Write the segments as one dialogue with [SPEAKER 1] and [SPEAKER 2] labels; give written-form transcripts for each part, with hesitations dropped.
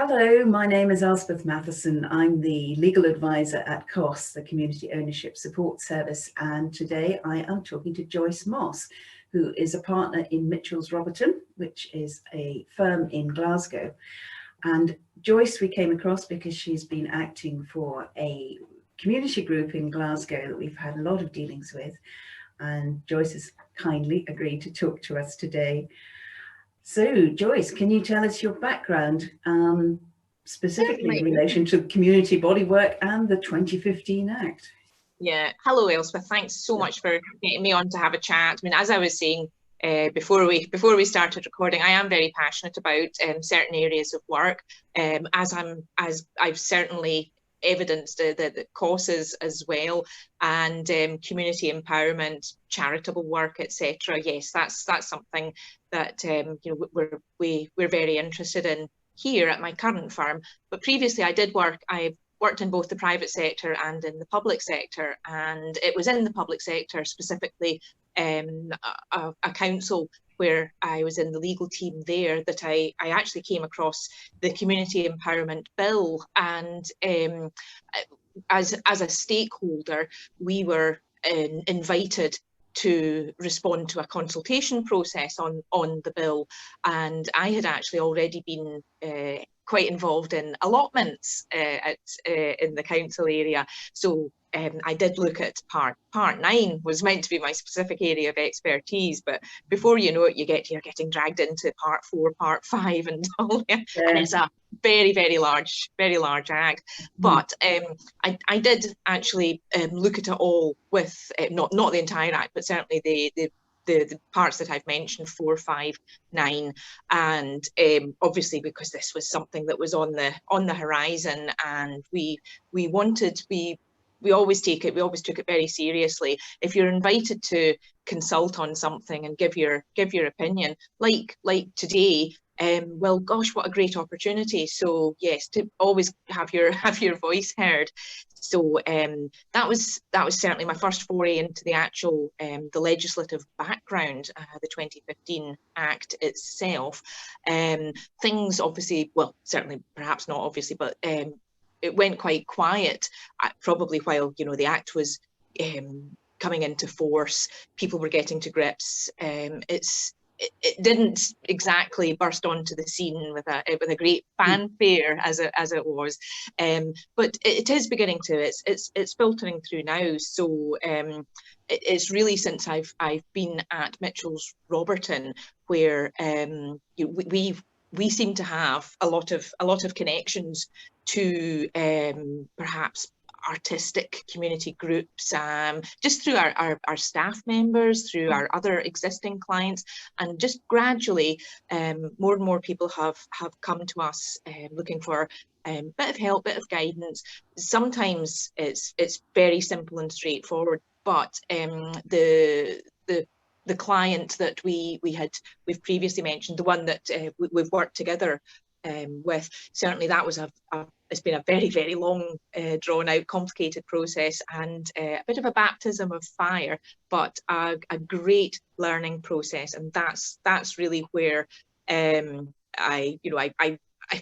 [SPEAKER 1] Hello, my name is Elspeth Mathieson. I'm the legal advisor at COSS, the Community Ownership Support Service, and today I am talking to Joyce Moss, who is a partner in Mitchell's Roberton, which is a firm in Glasgow. And Joyce we came across because she's been acting for a community group in Glasgow that we've had a lot of dealings with, and Joyce has kindly agreed to talk to us today. So, Joyce, can you tell us your background, specifically in relation to community body work and the 2015 Act?
[SPEAKER 2] Yeah, hello Elspeth, thanks so much for getting me on to have a chat. I mean, as I was saying before we started recording, I am very passionate about certain areas of work, as I've certainly evidenced the COSS as well, and community empowerment, charitable work, etc. Yes, that's something that we're very interested in here at my current firm. But previously I've worked in both the private sector and in the public sector, and it was in the public sector, specifically a council where I was in the legal team there, that I actually came across the Community Empowerment Bill, and as a stakeholder, we were invited to respond to a consultation process on the bill, and I had actually already been quite involved in allotments in the council area. So I did look at part 9 was meant to be my specific area of expertise, but before you know it, you're getting dragged into part 4, part 5, and all. And it's a very large act. But I did actually look at it all with not the entire act, but certainly the parts that I've mentioned, 4, 5, 9, and obviously because this was something that was on the horizon, and we always took it very seriously. If you're invited to consult on something and give your opinion, like today, well, gosh, what a great opportunity. So yes, to always have your voice heard. So that was certainly my first foray into the actual the legislative background, the 2015 Act itself. Things obviously, well, certainly perhaps not obviously, but it went quite quiet, probably while the Act was coming into force. People were getting to grips. It didn't exactly burst onto the scene with a great fanfare as it was, but it is beginning to. It's filtering through now. So it's really since I've been at Mitchell's Roberton where we seem to have a lot of connections to perhaps artistic community groups, just through our staff members, through our other existing clients, and just gradually more and more people have come to us looking for a bit of help, bit of guidance. Sometimes it's very simple and straightforward, but the client that we've previously mentioned, the one that we've worked together with, certainly that was it's been a very long, drawn out, complicated process, and a bit of a baptism of fire, but a great learning process. And that's really where I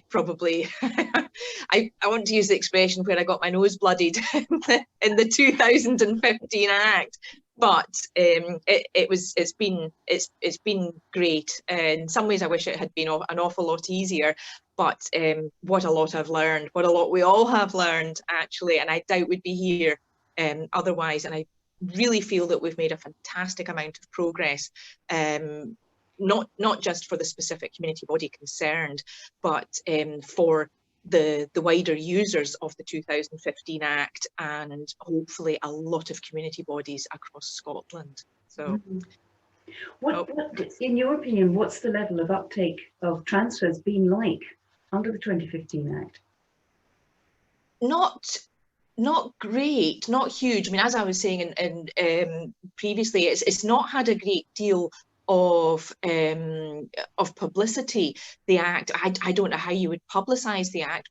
[SPEAKER 2] probably I want to use the expression where I got my nose bloodied in the 2015 Act. But it's been great. In some ways, I wish it had been an awful lot easier. But what a lot I've learned, what a lot we all have learned, actually, and I doubt we'd be here otherwise. And I really feel that we've made a fantastic amount of progress, not just for the specific community body concerned, but for the wider users of the 2015 Act, and hopefully a lot of community bodies across Scotland. So,
[SPEAKER 1] what in your opinion, what's the level of uptake of transfers been like under the 2015 Act?
[SPEAKER 2] Not great, not huge. I mean, as I was saying in previously, it's not had a great deal of publicity. The Act, I don't know how you would publicise the Act,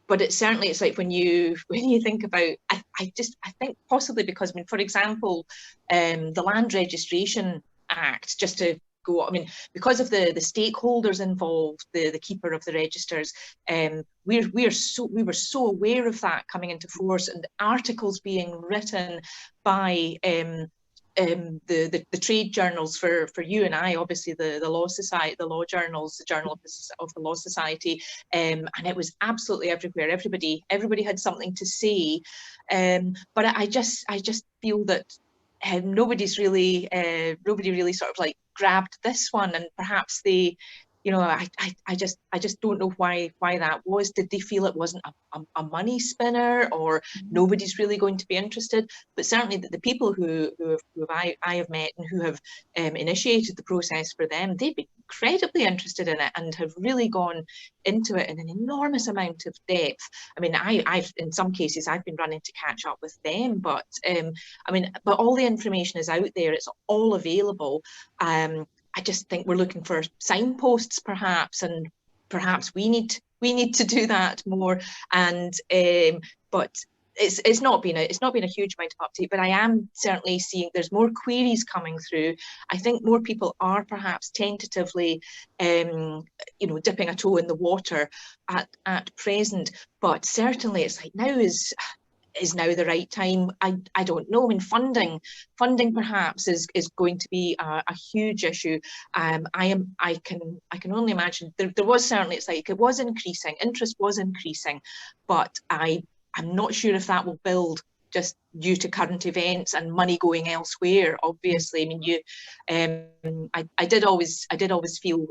[SPEAKER 2] but it's certainly, it's like when you think about, I think possibly because, I mean, for example, the Land Registration Act, just to go. I mean, because of the stakeholders involved, the keeper of the registers, we were so aware of that coming into force, and articles being written by the trade journals for you and I, obviously the Law Society, the law journals, the Journal of the Law Society, and it was absolutely everywhere. Everybody had something to say, but I just feel that nobody really sort of like grabbed this one, and perhaps they, you know, I just don't know why that was. Did they feel it wasn't a money spinner, or nobody's really going to be interested? But certainly the people who I have met and who have initiated the process for them, they've been incredibly interested in it and have really gone into it in an enormous amount of depth. I mean, I've in some cases I've been running to catch up with them, but I mean, but all the information is out there. It's all available. I just think we're looking for signposts, perhaps, and perhaps we need to do that more. And but it's not been a huge amount of uptake. But I am certainly seeing there's more queries coming through. I think more people are perhaps tentatively, you know, dipping a toe in the water at present. But certainly, it's like now is now the right time? I don't know. I mean, funding perhaps is going to be a huge issue. I can only imagine there was certainly, it's like it was increasing, interest was increasing, but I'm not sure if that will build just due to current events and money going elsewhere. Obviously, I mean, I did always feel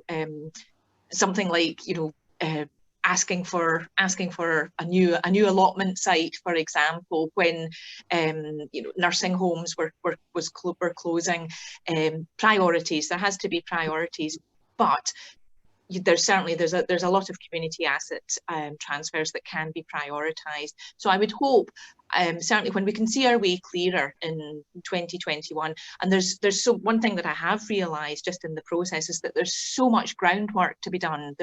[SPEAKER 2] something like, you know, asking for a new allotment site, for example, when you know, nursing homes were closing. Priorities, there has to be priorities, but there's a lot of community asset transfers that can be prioritised. So I would hope, certainly when we can see our way clearer in 2021, and there's one thing that I have realised just in the process is that there's so much groundwork to be done.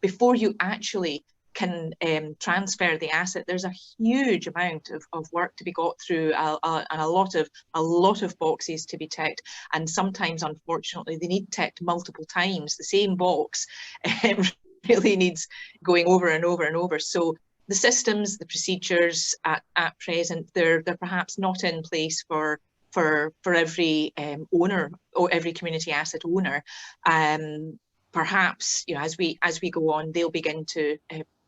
[SPEAKER 2] Before you actually can transfer the asset, there's a huge amount of work to be got through, and a lot of boxes to be ticked, and sometimes unfortunately they need ticked multiple times. The same box really needs going over and over and over. So the systems, the procedures at present, they're perhaps not in place for every owner or every community asset owner. Perhaps, you know, as we go on, they'll begin to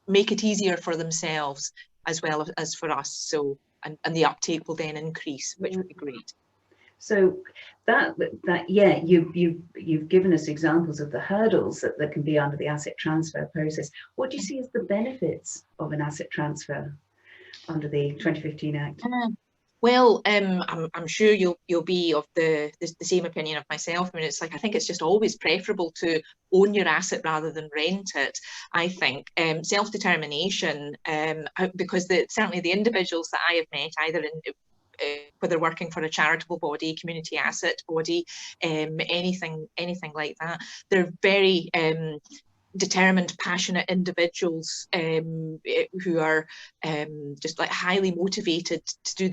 [SPEAKER 2] make it easier for themselves as well as for us. So, and the uptake will then increase, which would be great.
[SPEAKER 1] So that yeah, you've given us examples of the hurdles that can be under the asset transfer process. What do you see as the benefits of an asset transfer under the 2015 Act?
[SPEAKER 2] Well, I'm sure you'll be of the same opinion of myself. I mean, it's like, I think it's just always preferable to own your asset rather than rent it. I think self-determination, because certainly the individuals that I have met, either in whether working for a charitable body, community asset body, anything like that, they're very determined, passionate individuals who are just like highly motivated to do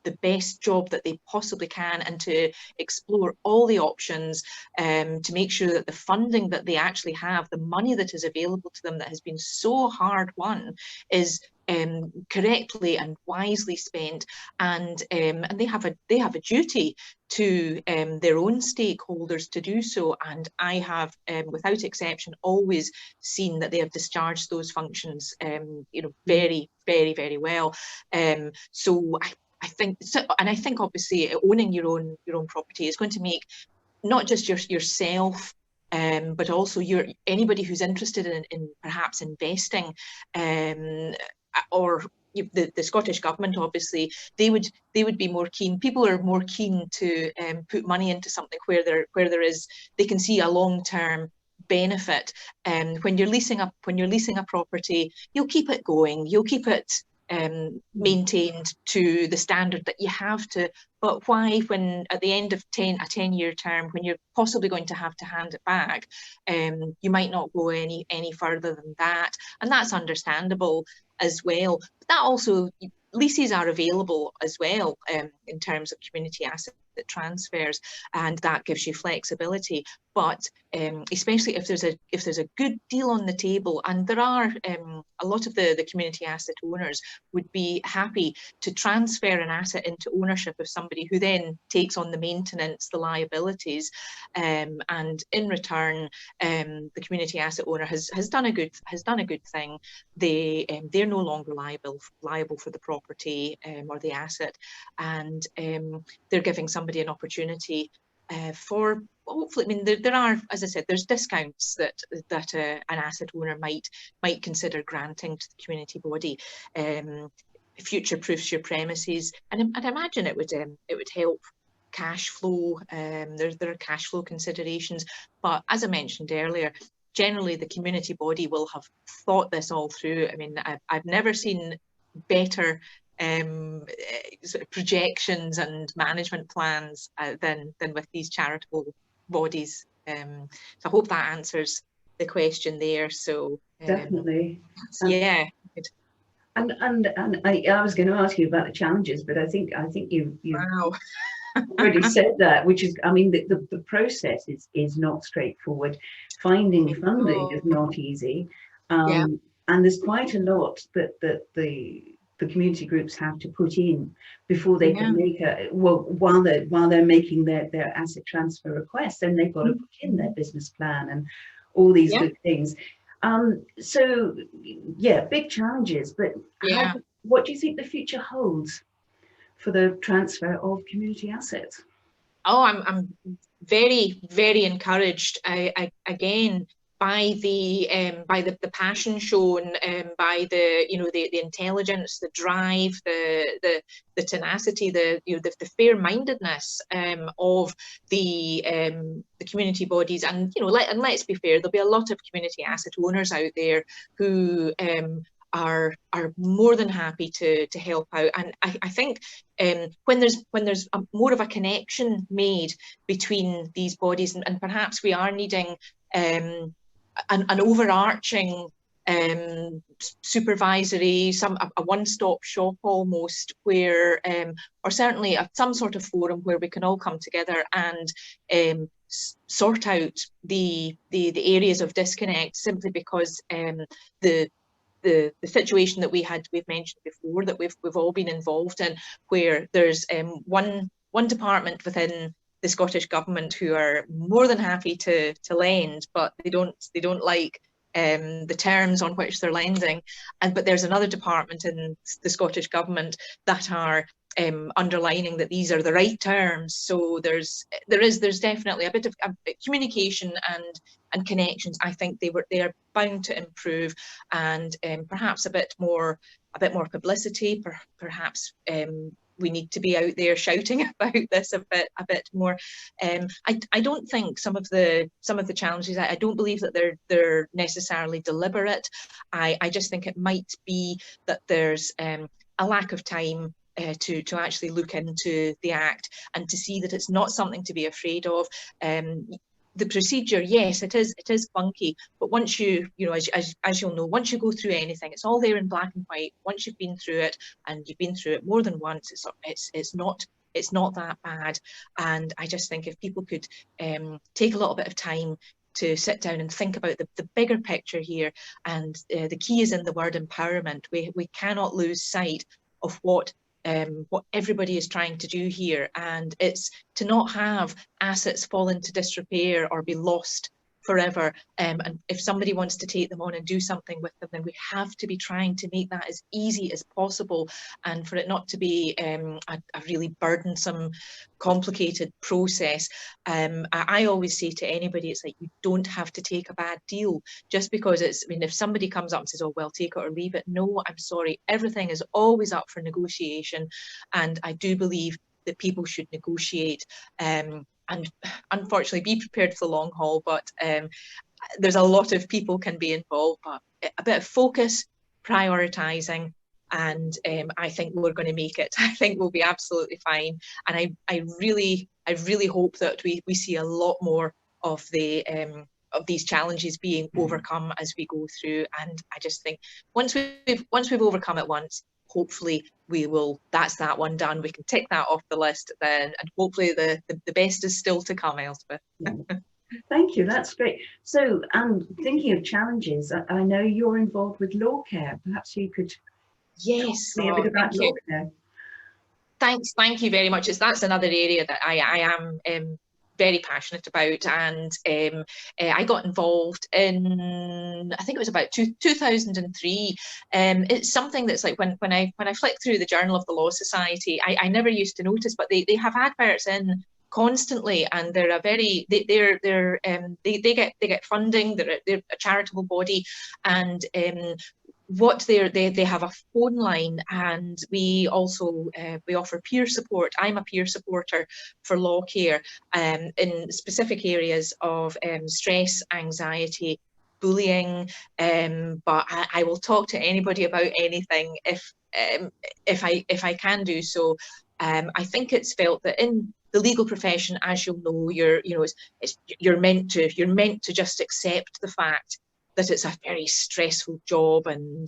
[SPEAKER 2] the best job that they possibly can, and to explore all the options, to make sure that the funding that they actually have, the money that is available to them that has been so hard won, is correctly and wisely spent, and they have a duty to their own stakeholders to do so. And I have, without exception, always seen that they have discharged those functions, you know, very, very, very well. So I think, and I think obviously owning your own property is going to make not just yourself, but also anybody who's interested in perhaps investing, or the Scottish Government, obviously, they would be more keen. People are more keen to put money into something where they can see a long-term benefit. When you're leasing a property, you'll keep it going, you'll keep it maintained to the standard that you have to. But why, when at the end of a 10-year term, when you're possibly going to have to hand it back, you might not go any further than that, and that's understandable as well. But that also, leases are available as well in terms of community asset that transfers, and that gives you flexibility. But especially if there's a good deal on the table, and there are a lot of the community asset owners would be happy to transfer an asset into ownership of somebody who then takes on the maintenance, the liabilities, and in return the community asset owner has done a good thing. They're no longer liable for the property or the asset, and they're giving somebody an opportunity for, hopefully, I mean, there are, as I said, there's discounts that an asset owner might consider granting to the community body. Future-proofs your premises, and I'd imagine it would help cash flow. There are cash flow considerations, but as I mentioned earlier, generally the community body will have thought this all through. I mean, I've never seen better sort of projections and management plans than with these charitable bodies. So I hope that answers the question there. So
[SPEAKER 1] definitely.
[SPEAKER 2] Yeah.
[SPEAKER 1] And I was going to ask you about the challenges, but I think you
[SPEAKER 2] Wow.
[SPEAKER 1] already said that, which is, I mean, the process is not straightforward. Finding funding is not easy,
[SPEAKER 2] Yeah.
[SPEAKER 1] and there's quite a lot that the community groups have to put in before they can make while they're making their asset transfer request, then they've got to put in their business plan and all these good things. So yeah, big challenges, but what do you think the future holds for the transfer of community assets?
[SPEAKER 2] Oh, I'm very, very encouraged. Again, by the passion shown, by the intelligence, the drive, the tenacity, the fair-mindedness of the community bodies, and let's be fair, there'll be a lot of community asset owners out there who are more than happy to help out, and I think when there's more of a connection made between these bodies, and perhaps we are needing an overarching supervisory, a one-stop shop almost, where or certainly some sort of forum where we can all come together and sort out the areas of disconnect, simply because the situation that we've mentioned before, that we've all been involved in, where there's one department within the Scottish Government who are more than happy to lend, but they don't like the terms on which they're lending, but there's another department in the Scottish Government that are underlining that these are the right terms. So there's definitely a bit of communication and connections. I think they are bound to improve, and perhaps a bit more publicity. Perhaps we need to be out there shouting about this a bit more. I don't think some of the challenges, I don't believe that they're necessarily deliberate. I just think it might be that there's a lack of time to actually look into the Act and to see that it's not something to be afraid of. The procedure, yes, it is funky, but once as you'll know, once you go through anything, it's all there in black and white. Once you've been through it, and you've been through it more than once, it's not that bad. And I just think if people could take a little bit of time to sit down and think about the bigger picture here, and the key is in the word empowerment. We cannot lose sight of what everybody is trying to do here, and it's to not have assets fall into disrepair or be lost forever. And if somebody wants to take them on and do something with them, then we have to be trying to make that as easy as possible, and for it not to be a really burdensome, complicated process. I always say to anybody, it's like, you don't have to take a bad deal just because if somebody comes up and says, oh, well, take it or leave it. No, I'm sorry. Everything is always up for negotiation. And I do believe that people should negotiate. And unfortunately be prepared for the long haul, but there's a lot of people can be involved, but a bit of focus, prioritising, and I think we're going to make it. I think we'll be absolutely fine, and I really hope that we see a lot more of these challenges being overcome as we go through. And I just think once we've overcome it once, hopefully that's that one done. We can tick that off the list then, and hopefully the best is still to come, Elspeth.
[SPEAKER 1] Yeah. Thank you, that's great. So thinking of challenges, I know you're involved with law care. Perhaps you could talk to me a bit about law care.
[SPEAKER 2] Thank you very much. That's another area that I am very passionate about, and I got involved in, I think it was about 2003. It's something that's like when I flick through the Journal of the Law Society, I never used to notice, but they have adverts in constantly, and they're they get funding. They're a charitable body, and they have a phone line, and we also we offer peer support. I'm a peer supporter for law care in specific areas of stress, anxiety, bullying, but I will talk to anybody about anything if I can do so. I think it's felt that in the legal profession, as you'll know, you're meant to just accept the fact that it's a very stressful job, and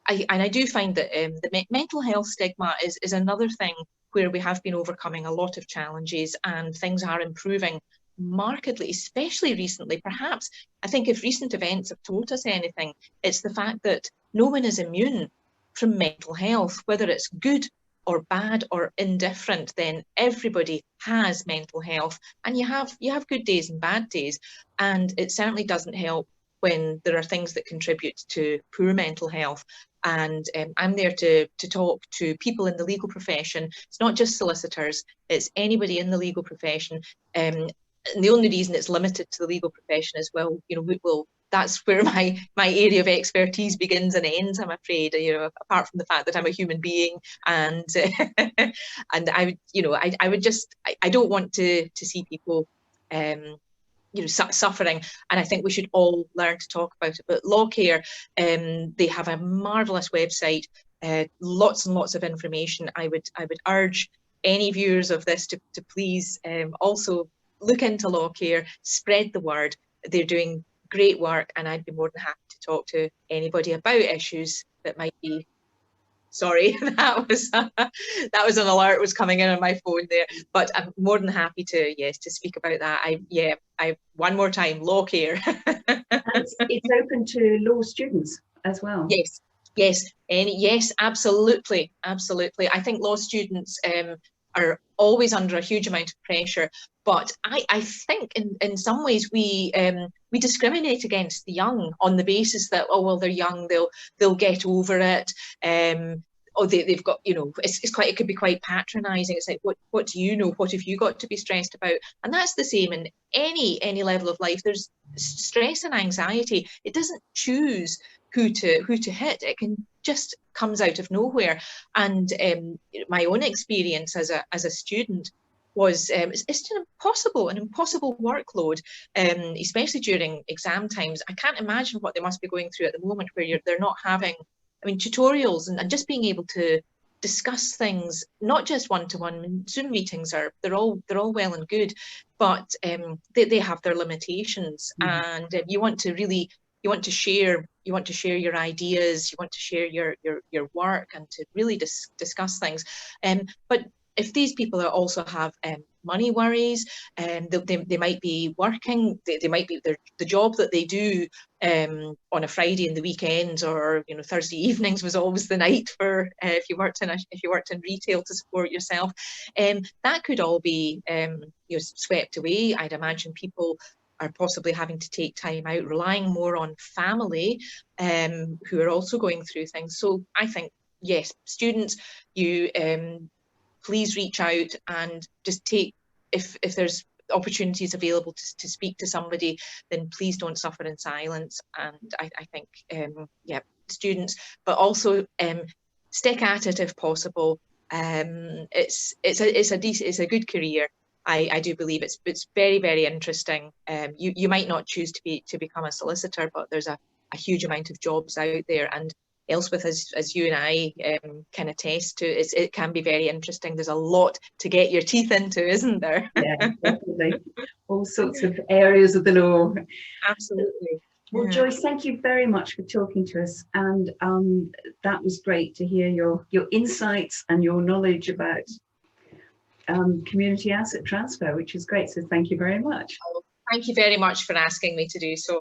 [SPEAKER 2] I do find that the mental health stigma is another thing where we have been overcoming a lot of challenges, and things are improving markedly, especially recently. Perhaps, I think if recent events have taught us anything, it's the fact that no one is immune from mental health, whether it's good or bad or indifferent. Then everybody has mental health, and you have good days and bad days, and it certainly doesn't help when there are things that contribute to poor mental health. And I'm there to talk to people in the legal profession. It's not just solicitors, it's anybody in the legal profession. And the only reason it's limited to the legal profession is, well, that's where my area of expertise begins and ends, I'm afraid, apart from the fact that I'm a human being, and and I don't want to see people suffering, and I think we should all learn to talk about it. But Law Care, they have a marvellous website, lots and lots of information. I would urge any viewers of this to please also look into Law Care, spread the word. They're doing great work, and I'd be more than happy to talk to anybody about issues that might be. Sorry, that was an alert was coming in on my phone there, but I'm more than happy to speak about that. I one more time, Law Care.
[SPEAKER 1] It's open to law students as well.
[SPEAKER 2] Yes, absolutely. I think law students are always under a huge amount of pressure, but I think in some ways we discriminate against the young on the basis that, oh well, they're young, they'll get over it. They've got, it could be quite patronizing. It's like, what do you know? What have you got to be stressed about? And that's the same in any level of life. There's stress and anxiety. It doesn't choose who to hit. It can just comes out of nowhere. And my own experience as a student was it's an impossible workload, especially during exam times. I can't imagine what they must be going through at the moment, where they're not having, tutorials and just being able to discuss things, not just one-to-one. Zoom meetings they're all well and good, but they have their limitations. And you want to share your ideas, you want to share your work, and to really discuss things. But if these people also have money worries, and they might be working, they might be the job that they do on a Friday in the weekends, or Thursday evenings was always the night for if you worked in retail to support yourself. That could all be swept away. I'd imagine people are possibly having to take time out, relying more on family who are also going through things. So I think, yes, students, you please reach out and just take, if there's opportunities available to speak to somebody, then please don't suffer in silence. And I think, students, but also stick at it if possible. It's a good career. I do believe it's very, very interesting. You might not choose to become a solicitor, but there's a huge amount of jobs out there. And Elspeth, as you and I can attest to, it can be very interesting. There's a lot to get your teeth into, isn't there?
[SPEAKER 1] Yeah, definitely. All sorts of areas of the law.
[SPEAKER 2] Absolutely.
[SPEAKER 1] Well, Joyce, thank you very much for talking to us, and that was great to hear your insights and your knowledge about community asset transfer, which is great. So thank you very much.
[SPEAKER 2] Thank you very much for asking me to do so.